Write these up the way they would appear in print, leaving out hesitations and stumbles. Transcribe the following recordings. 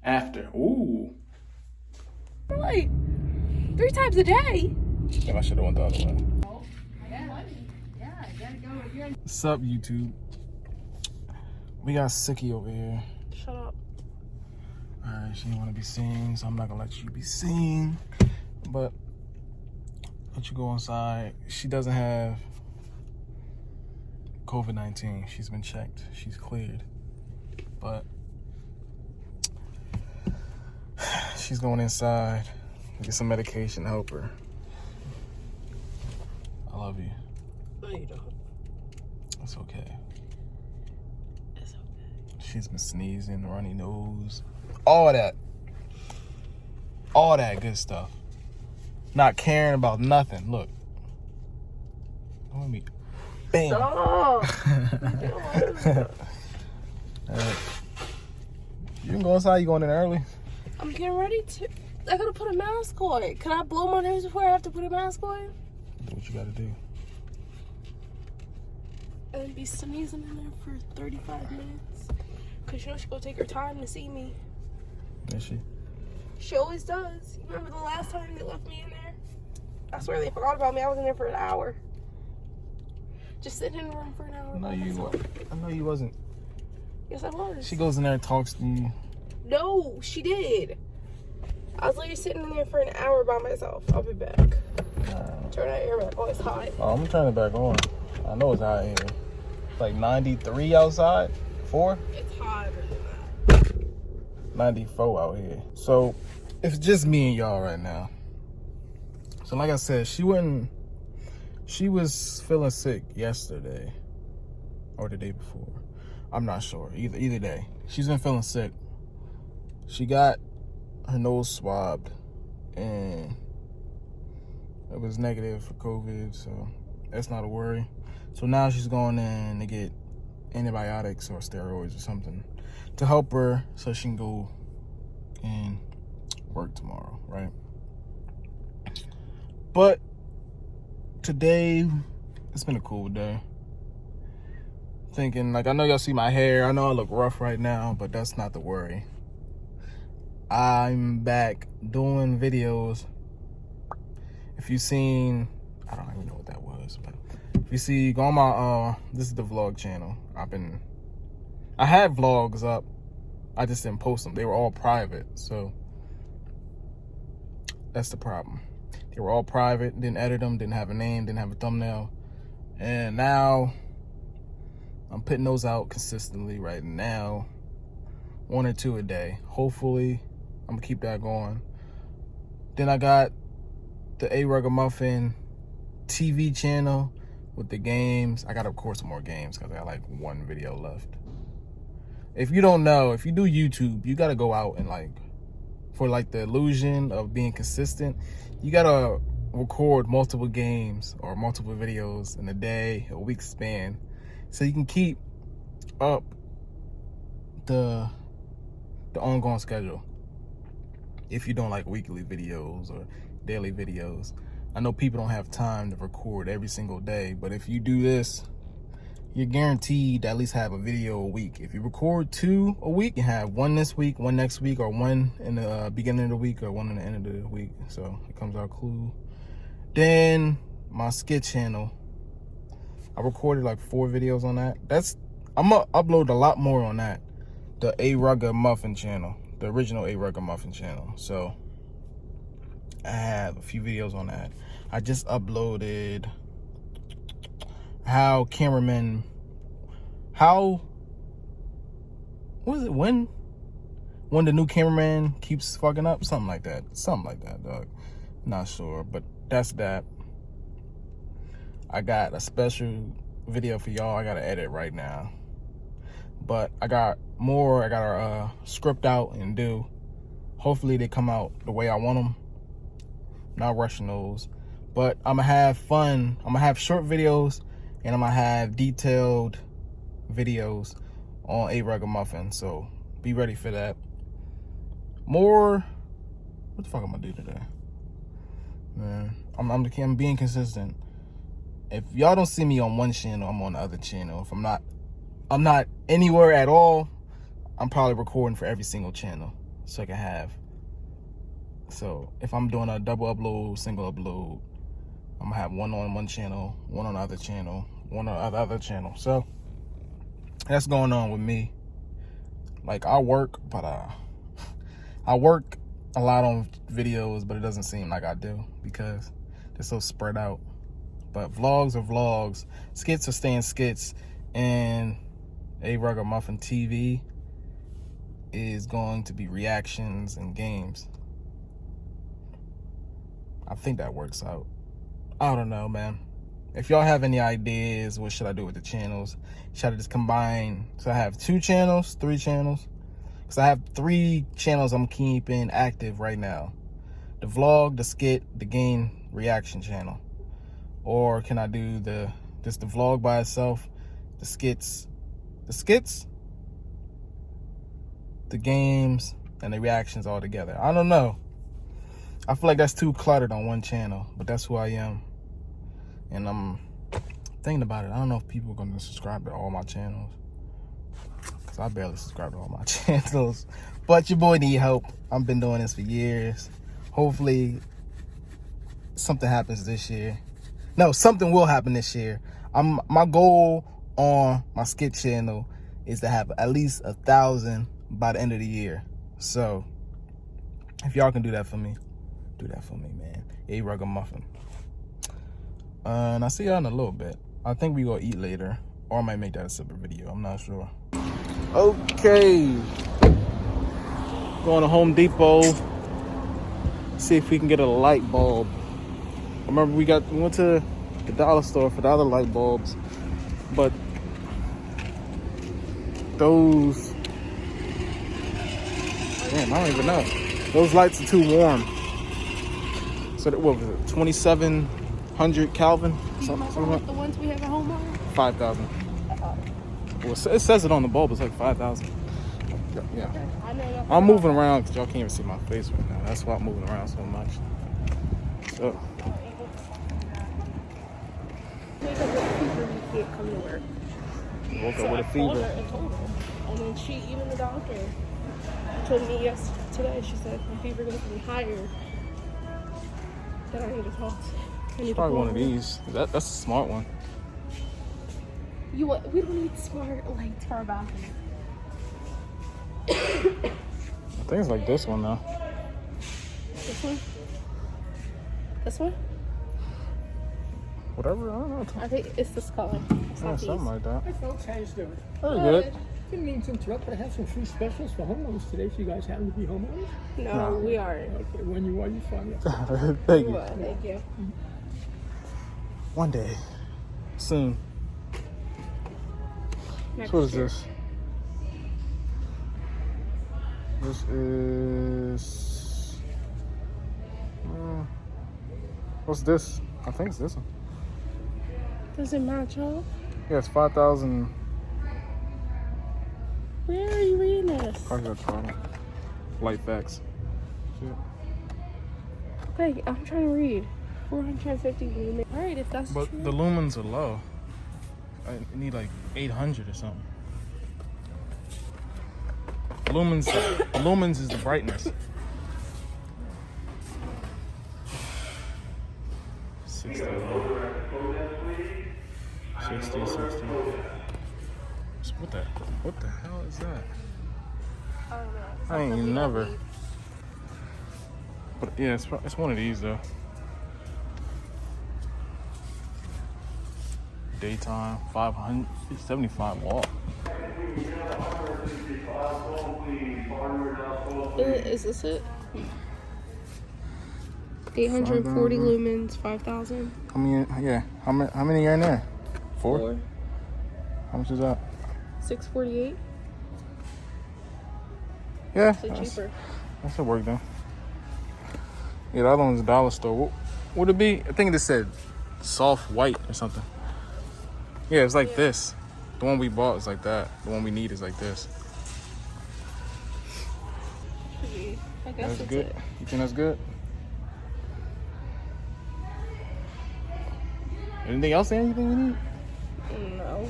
After. Ooh. Like 3 times a day. Damn, I should have went the other way. What's up, YouTube? We got Sicky over here. Shut up. Alright, she didn't want to be seen, so I'm not gonna let you be seen. But let you go inside. She doesn't have COVID-19. She's been checked. She's cleared. But she's going inside to get some medication to help her. I love you. No, you don't. It's okay. It's okay. She's been sneezing, runny nose, all that. All that good stuff. Not caring about nothing. Look. Let me. Bam. Stop. You can go inside. You going in early? I'm getting ready to. I gotta put a mask on. Can I blow my nose before I have to put a mask on? Do what you gotta do. And be sneezing in there for 35 minutes. Cause you know she gonna take her time to see me. Is she? She always does. You remember the last time they left me in there? I swear they forgot about me. I was in there for an hour. Just sitting in the room for an hour. I know you wasn't. Yes, I was. She goes in there and talks to you. No, she did. I was literally sitting in there for an hour by myself. I'll be back. Turn that air back on. It's hot. Oh, I'm turning it back on. I know it's hot here. It's like 93 outside. 4? It's hotter than that. 94 out here. So it's just me and y'all right now. So like I said, she was feeling sick yesterday or the day before. I'm not sure. Either day. She's been feeling sick. She got her nose swabbed and it was negative for COVID, so that's not a worry. So now she's going in to get antibiotics or steroids or something to help her so she can go and work tomorrow, right? But today, it's been a cool day. Thinking, like, I know y'all see my hair. I know I look rough right now, but that's not the worry. I'm back doing videos. If you've seen, I don't even know what that was, but if you see, go on my, this is the vlog channel. I had vlogs up. I just didn't post them. They were all private, so that's the problem. They were all private, didn't edit them, didn't have a name, didn't have a thumbnail. And now I'm putting those out consistently right now. 1 or 2 a day. Hopefully, I'm gonna keep that going. Then I got the A Ruggamuffin TV channel with the games. I gotta record some more games because I got like 1 video left. If you don't know, if you do YouTube, you gotta go out and for the illusion of being consistent, you gotta record multiple games or multiple videos in a day, a week span, so you can keep up the ongoing schedule. If you don't like weekly videos or daily videos, I know people don't have time to record every single day, but if you do this, you're guaranteed to at least have a video a week. If you record 2 a week, you have 1 this week, 1 next week, or 1 in the beginning of the week, or 1 in the end of the week. So it comes out cool. Then my skit channel, I recorded like 4 videos on that. I'm gonna upload a lot more on that. The A Ruggamuffin channel, the original A Ruggamuffin channel. So I have a few videos on that. I just uploaded when the new cameraman keeps fucking up, something like that, dog. Not sure, but that's that. I got a special video for y'all. I gotta edit right now, but I got our script out and do. Hopefully they come out the way I want them. Not rushing those, but I'm gonna have fun. I'm gonna have short videos and I'm gonna have detailed videos on A Ruggamuffin, so be ready for that. What the fuck am I gonna do today? Man, I'm being consistent. If y'all don't see me on one channel, I'm on the other channel. If I'm not anywhere at all, I'm probably recording for every single channel. second half. So if I'm doing a double upload, single upload, I'm gonna have one on one channel, one on the other channel, one on the other channel. So that's going on with me. Like I work, but I work a lot on videos, but it doesn't seem like I do because they're so spread out. But vlogs are vlogs, skits are staying skits, and A Ruggermuffin TV is going to be reactions and games. I think that works out. I don't know, man. If y'all have any ideas, what should I do with the channels? Should I just combine? So I have 2 channels, 3 channels. Because I have 3 channels I'm keeping active right now. The vlog, the skit, the game reaction channel. Or can I do just the vlog by itself, the skits, the games, and the reactions all together? I don't know. I feel like that's too cluttered on one channel, but that's who I am. And I'm thinking about it. I don't know if people are going to subscribe to all my channels, because I barely subscribe to all my channels. But your boy need help. I've been doing this for years. Hopefully something happens this year. No, something will happen this year. My goal on my skit channel is to have at least 1,000 by the end of the year. So if y'all can do that for me, do that for me, man. A Ruggermuffin. And I'll see y'all in a little bit. I think we gonna eat later, or I might make that a separate video. I'm not sure. Okay, going to Home Depot. See if we can get a light bulb. Remember, we went to the dollar store for the other light bulbs, but those, damn, I don't even know. Those lights are too warm. So what was it, 2,700 Kelvin? Something like the ones we have at home are? 5,000. Well, it says it on the bulb. It's like 5,000. Yeah. I'm moving around because y'all can't even see my face right now. That's why I'm moving around so much. So. Can't come to work. Woke So up with a I called her fever. and told her. And then even the doctor told me today, she said my fever goes to be higher. That I need to talk to. It's probably one of these. That's a smart one. We don't need smart lights for our bathroom. I think it's like this one though. This one? This one? Whatever, I don't know. I think it's this color. It's Yeah, not something these. like that. Hi folks, how you doing? Very good. Didn't mean to interrupt, but I have some free specials for homeowners today if you guys happen to be homeowners. No, we aren't. Okay, when you are, you find me. Thank you. Well, thank you. One day. Soon. Next So what is year. this? This is... what's this? I think it's this one. Does it match up? Yeah, it's 5,000. Where are you reading this? Probably got problem. Light facts. Shit. Okay, I'm trying to read. 450 lumens. Alright, if that's But true. the lumens are low. I need like 800 or something. Lumens is the brightness. 60. 60. So what the hell is that? I don't know. I ain't Something we don't never. need. But yeah, it's one of these though. Daytime, 575 watt. Is this it? 840 lumens, 5,000. How many? Yeah. How many are in there? 4? How much is that? 648. Yeah. So cheaper. That should work then. Yeah, the other one's a dollar store. What would it be? I think it just said soft white or something. Yeah, it's like this. The one we bought is like that. The one we need is like this. I guess That's that's good. it. You think that's good? Anything else? Anything you need? No.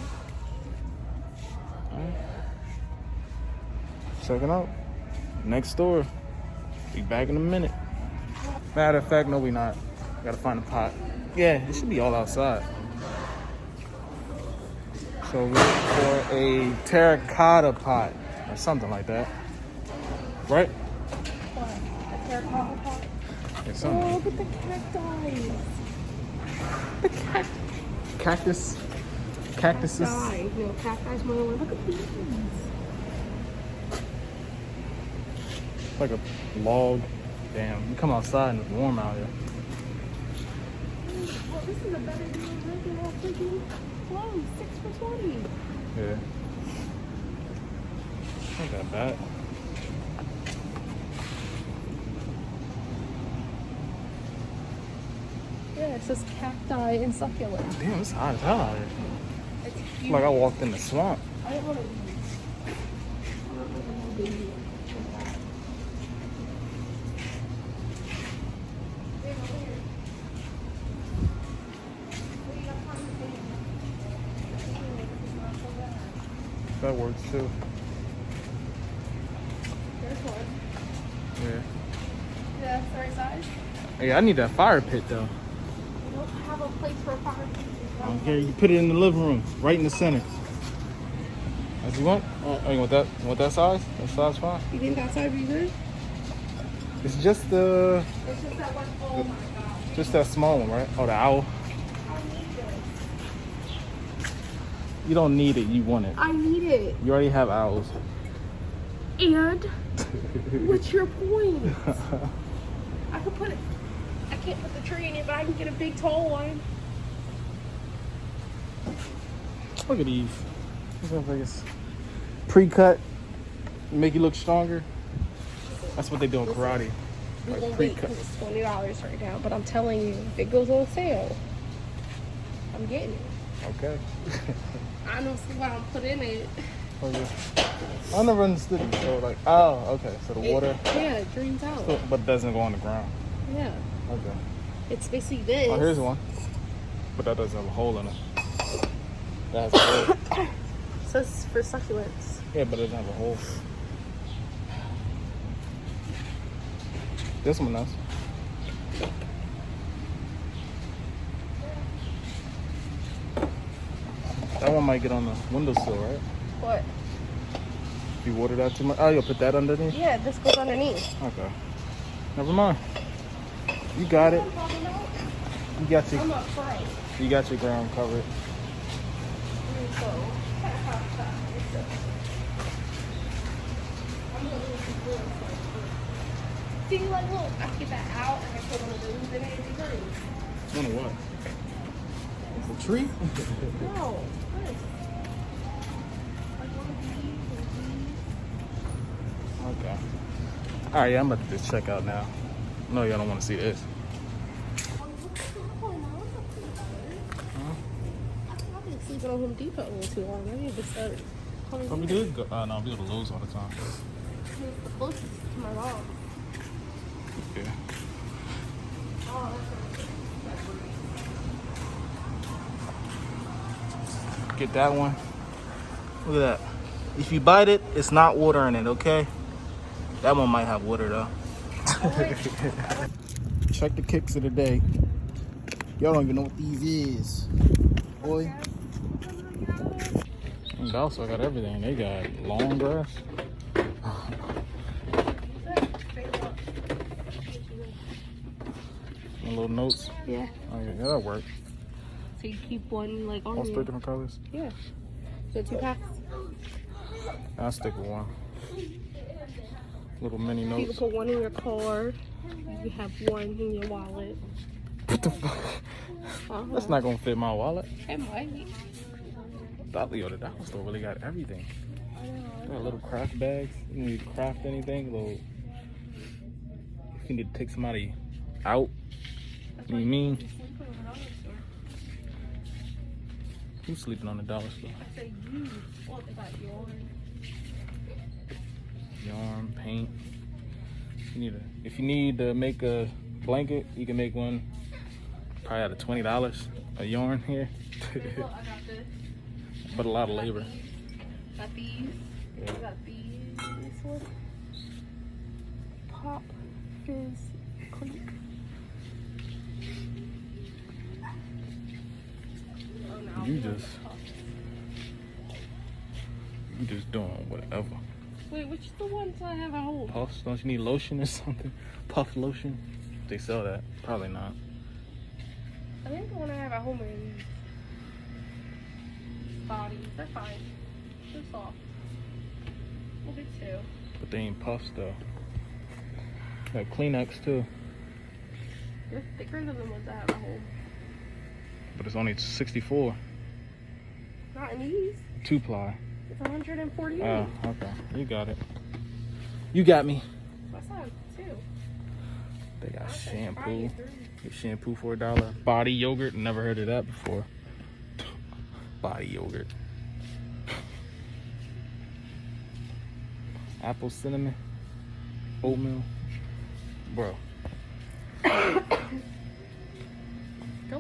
Check it out. next door. Be back in a minute. Matter of fact, no, we not. Gotta find a pot. Yeah, it should be all outside. So look for a terracotta pot or something like that. Right? What? A terracotta pot? Yeah, something. Oh, look at the cacti. Cactus. Cactuses. Cacti. No, cacti's more like, look at these. Like a log. Damn, you come outside and it's warm out here. Well, this is a better deal than regular freaking clothes. 6 for $20. Yeah. Ain't that bad. Yeah, it says cacti and succulent. Damn, it's hot as hell out here. It's It's huge. like I walked in the swamp. I don't want to leave. That works too. There's one. Yeah. Yeah, that's the right size. Hey, I need that fire pit though. We don't have a place for a fire pit. Here, you put it in the living room, right in the center. As you want? Oh, you want that? You want that size? That size fine. You think that side would be good? It's just the, It's just that one. Oh my god. just that small one, right? Oh, the owl. I need this. You don't need it. You want it. I need it. You already have owls. And what's your point? I could put it. I can't put the tree in it, but I can get a big tall one. Look at these. This looks like it's pre-cut. Make you look stronger. That's what they do in karate. We Like won't wait pre-cut. because it's $20 right now. But I'm telling you, if it goes on sale, I'm getting it. Okay. I don't see why I'm put in it. Okay. I never understood it. So like, oh, okay. So the water, Yeah, it drains out. but it doesn't go on the ground. Yeah. Okay. It's basically this. Oh, here's one. But that doesn't have a hole in it. That has a hole. It says for succulents. Yeah, but it doesn't have a hole. This one does. That one might get on the windowsill, right? What? If you water that too much. Oh, you'll put that underneath? Yeah, this goes underneath. Okay. Never mind. You got it. You got I'm your, up front. you got your ground covered. So, see, like, look, I get that out and I put one of those in it and it green. One of what? The tree? No, this. Like one of these and Okay. All right, yeah, I'm about to just check out now. No, y'all don't want to see this. these. I've been sleeping on Home Depot a little too long. I need to start coming But we here. did go. No, we go to Lowe's all the time. It's the closest to my mom. Yeah. Oh, Get that one. Look at that. If you bite it, it's not water in it, okay? That one might have water though. Check the kicks of the day. Y'all don't even know what these is. Boy. And they also got everything. They got long grass. And little notes. yeah. Oh yeah, that'll work. So you keep one like on All three you. different colors. Yeah. So 2 packs. I'll stick with one. Little mini You can notes. put one in your car. You have one in your wallet. What the fuck? That's not gonna fit my wallet. It might. Yo, the dollar store really got everything. Got little craft bags. You need to craft anything. Little. If you need to take somebody out. What do you mean? Who's sleeping on the dollar store? I said you. Oh, they got Yarn, paint. If you need to make a blanket, you can make one. Probably out of $20 a yarn here. Look, I got this. But a lot of labor. Got these. Yeah. I got these. This one. Pop Fizz Clink. Oh, no. You just doing whatever. Wait, which is the ones I have at home? Puffs? Don't you need lotion or something? Puff lotion? They sell that. Probably not. I think the one I have at home is bodies. They're fine. They're soft. We'll get two. But they ain't puffs though. They have Kleenex too. They're thicker than the ones I have at home. But it's only 64. Not in these. 2-ply. It's 148. Oh, okay. You got it. You got me. What's that? Two. They got Okay, shampoo. probably three. Get shampoo for $1. Body yogurt. Never heard of that before. Body yogurt. Apple cinnamon. Oatmeal. Bro. Don't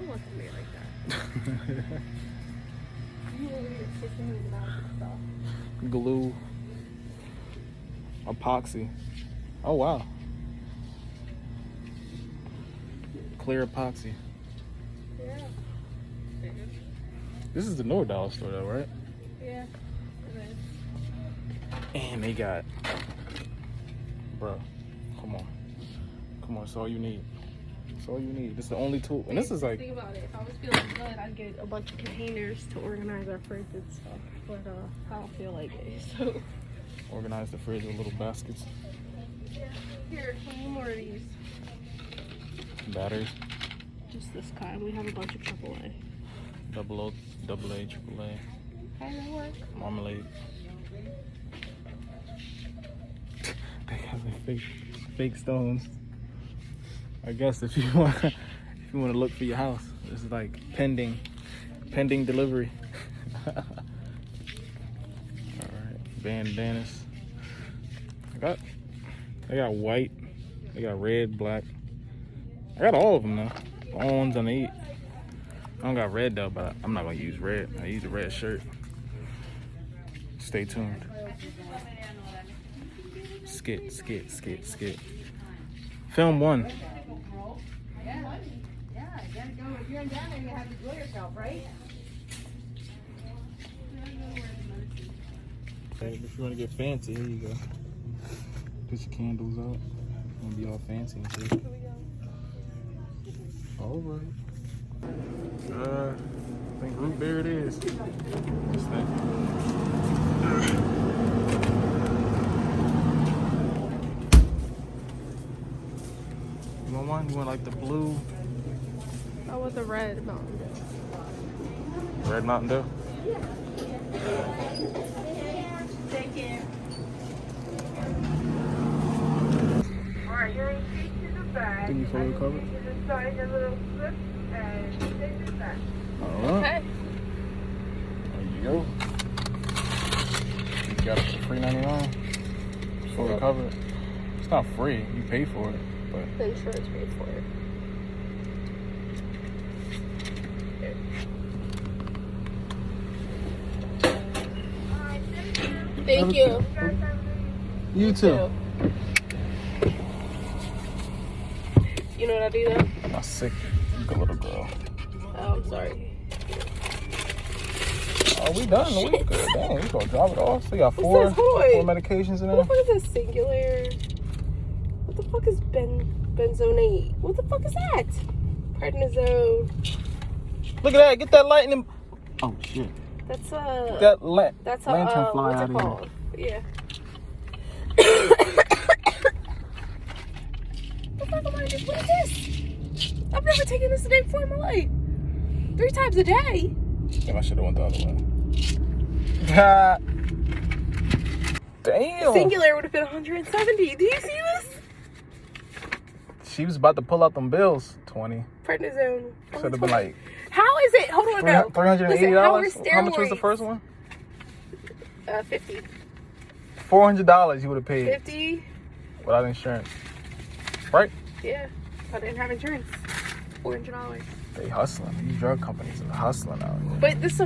look at me like that. You over here kissing me about stuff. Glue. Epoxy. Oh wow. Clear epoxy. Yeah. This is the North Dollar store though, right? Yeah. And they got, bro, come on, it's all you need. It's all you need. This is the only tool, and this is like. Think about it. If I was feeling good, I'd get a bunch of containers to organize our fridge and stuff. But I don't feel like it. So. Organize the fridge with little baskets. Yeah. Here, one more of these. Batteries. Just this kind. We have a bunch of AAA. Double O, double A, triple A. Okay, that works. Marmalade. They got the fake stones. I guess if you want to look for your house, this is like pending delivery. All right, bandanas. They got white, they got red, black. I got all of them though. All ones I need. I don't got red though, but I'm not gonna use red. I use a red shirt. Stay tuned. Skit. Film 1. Yeah, you gotta go. If you're in down there, you have to enjoy yourself, right? Okay, if you want to get fancy, here you go. Put your candles out. Gonna be all fancy and shit. All right. I think root beer it is. This thing. You want one? You want like the blue? I want the red Mountain Dew. Red Mountain Dew? Take care. Alright, you're in to the back. Think you fully recovered? You just sign your little slip and take it back. Alright. Okay. There you go. You got it for $3.99. Fully covered. It's not free. You pay for it, but The insurance paid for it. Thank you. you too. You know what I do though? I'm a sick little girl. Oh, I'm sorry. Oh, we done. We good. Dang, we gonna drop it off. So we got What's this? Hold on. 4 medications in What the there. fuck is this? Singular? What the fuck is benzonate? What the fuck is that? Prednisone. Look at that. Get that light in them. Oh shit. That's Get that that's lantern fly what's out it of here. called? Yeah. The fuck am I just? What is this? I've never taken this a day before in my life. 3 times a day. Damn, I should have went the other way. Damn. Singular would have been 170. Do you see this? She was about to pull out them bills. 20. Prednisone. Should have been like How is it? Hold on now. $380. Listen, how are steroids? How much was the first one? 50. $400 you would have paid 50. without insurance. Right? Yeah. I didn't have insurance. $400. They hustling. These drug companies are hustling out here. But this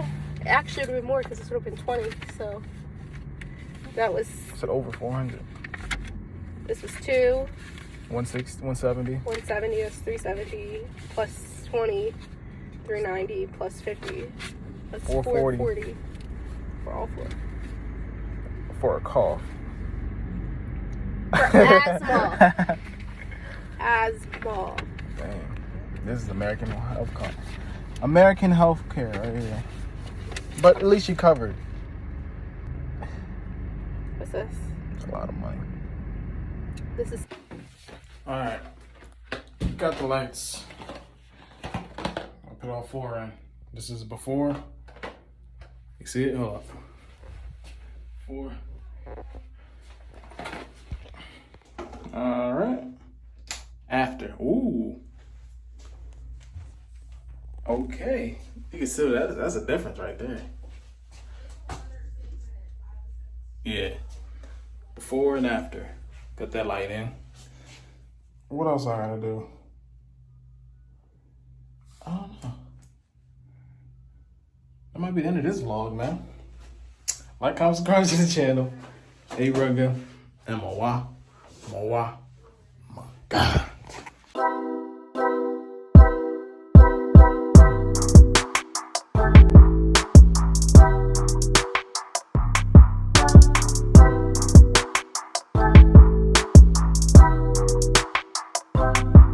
actually would have been more because this would have been 20. So that was. I said over 400. This was 2. 160, 170. 170, that's 370 plus 20, 390 plus 50. That's 440 for all 4. For a cough. For asthma. Asthma. Dang. This is American health care. American health care right here. But at least you covered. What's this? It's a lot of money. This is. Alright. Got the lights. I'll put all 4 in. This is before. You see it? Hold up. 4. Alright. After. Ooh. Okay. You can see that's a difference right there. Yeah. Before and after. Got that light in. What else I gotta do? I don't know. That might be the end of this vlog, man. Like, comment, subscribe to the channel. Hey, Rugga. And my God.